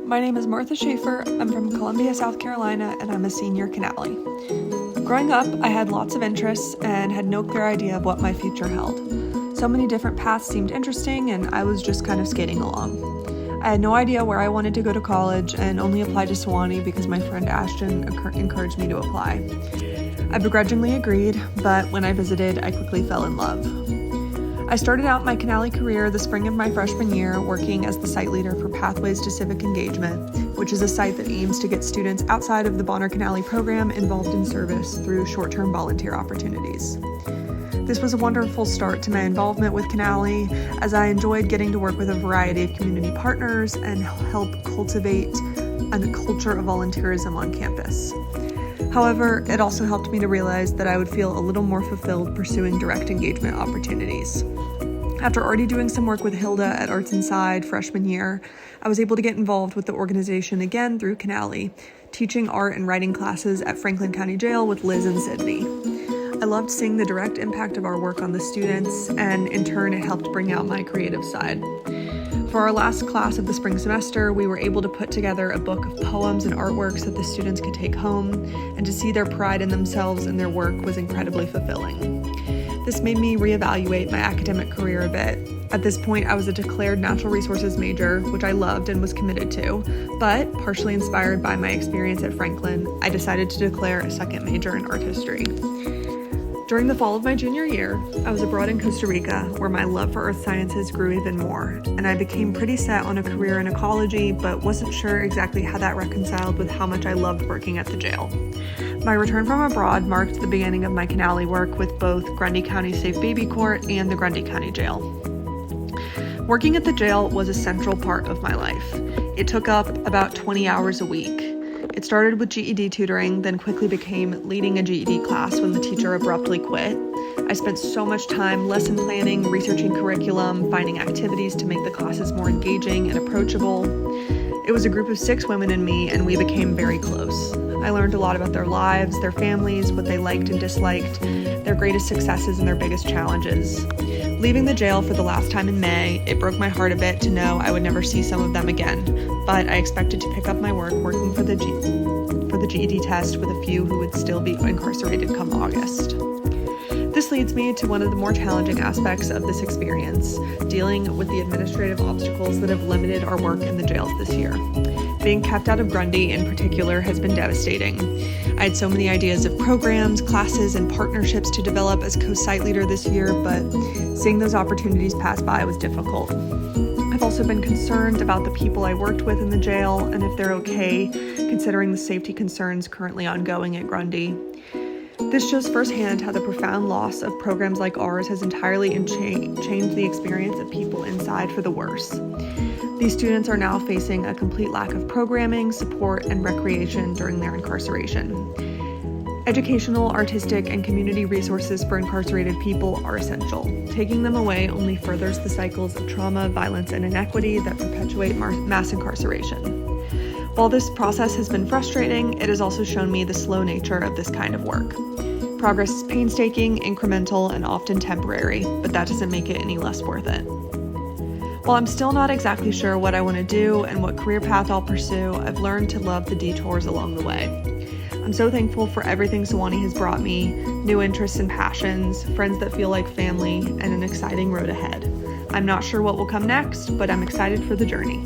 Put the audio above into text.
My name is Martha Shaffer. I'm from Columbia, South Carolina, and I'm a senior Canale. Growing up, I had lots of interests and had no clear idea of what my future held. So many different paths seemed interesting, and I was just kind of skating along. I had no idea where I wanted to go to college and only applied to Sewanee because my friend Ashton encouraged me to apply. I begrudgingly agreed, but when I visited, I quickly fell in love. I started out my Canale career the spring of my freshman year working as the site leader for Pathways to Civic Engagement, which is a site that aims to get students outside of the Bonner Canale program involved in service through short-term volunteer opportunities. This was a wonderful start to my involvement with Canale, as I enjoyed getting to work with a variety of community partners and help cultivate a culture of volunteerism on campus. However, it also helped me to realize that I would feel a little more fulfilled pursuing direct engagement opportunities. After already doing some work with Hilda at Arts Inside freshman year, I was able to get involved with the organization again through Canale, teaching art and writing classes at Franklin County Jail with Liz and Sydney. I loved seeing the direct impact of our work on the students, and in turn it helped bring out my creative side. For our last class of the spring semester, we were able to put together a book of poems and artworks that the students could take home, and to see their pride in themselves and their work was incredibly fulfilling. This made me reevaluate my academic career a bit. At this point, I was a declared natural resources major, which I loved and was committed to, but partially inspired by my experience at Franklin, I decided to declare a second major in art history. During the fall of my junior year, I was abroad in Costa Rica, where my love for earth sciences grew even more, and I became pretty set on a career in ecology, but wasn't sure exactly how that reconciled with how much I loved working at the jail. My return from abroad marked the beginning of my Canale work with both Grundy County Safe Baby Court and the Grundy County Jail. Working at the jail was a central part of my life. It took up about 20 hours a week. It started with GED tutoring, then quickly became leading a GED class when the teacher abruptly quit. I spent so much time lesson planning, researching curriculum, finding activities to make the classes more engaging and approachable. It was a group of 6 women and me, and we became very close. I learned a lot about their lives, their families, what they liked and disliked, their greatest successes and their biggest challenges. Leaving the jail for the last time in May, it broke my heart a bit to know I would never see some of them again, but I expected to pick up my work working for the GED test with a few who would still be incarcerated come August. This leads me to one of the more challenging aspects of this experience, dealing with the administrative obstacles that have limited our work in the jails this year. Being kept out of Grundy in particular has been devastating. I had so many ideas of programs, classes, and partnerships to develop as co-site leader this year, but seeing those opportunities pass by was difficult. I've also been concerned about the people I worked with in the jail and if they're okay, considering the safety concerns currently ongoing at Grundy. This shows firsthand how the profound loss of programs like ours has entirely changed the experience of people inside for the worse. These students are now facing a complete lack of programming, support, and recreation during their incarceration. Educational, artistic, and community resources for incarcerated people are essential. Taking them away only furthers the cycles of trauma, violence, and inequity that perpetuate mass incarceration. While this process has been frustrating, it has also shown me the slow nature of this kind of work. Progress is painstaking, incremental, and often temporary, but that doesn't make it any less worth it. While I'm still not exactly sure what I want to do and what career path I'll pursue, I've learned to love the detours along the way. I'm so thankful for everything Sewanee has brought me, new interests and passions, friends that feel like family, and an exciting road ahead. I'm not sure what will come next, but I'm excited for the journey.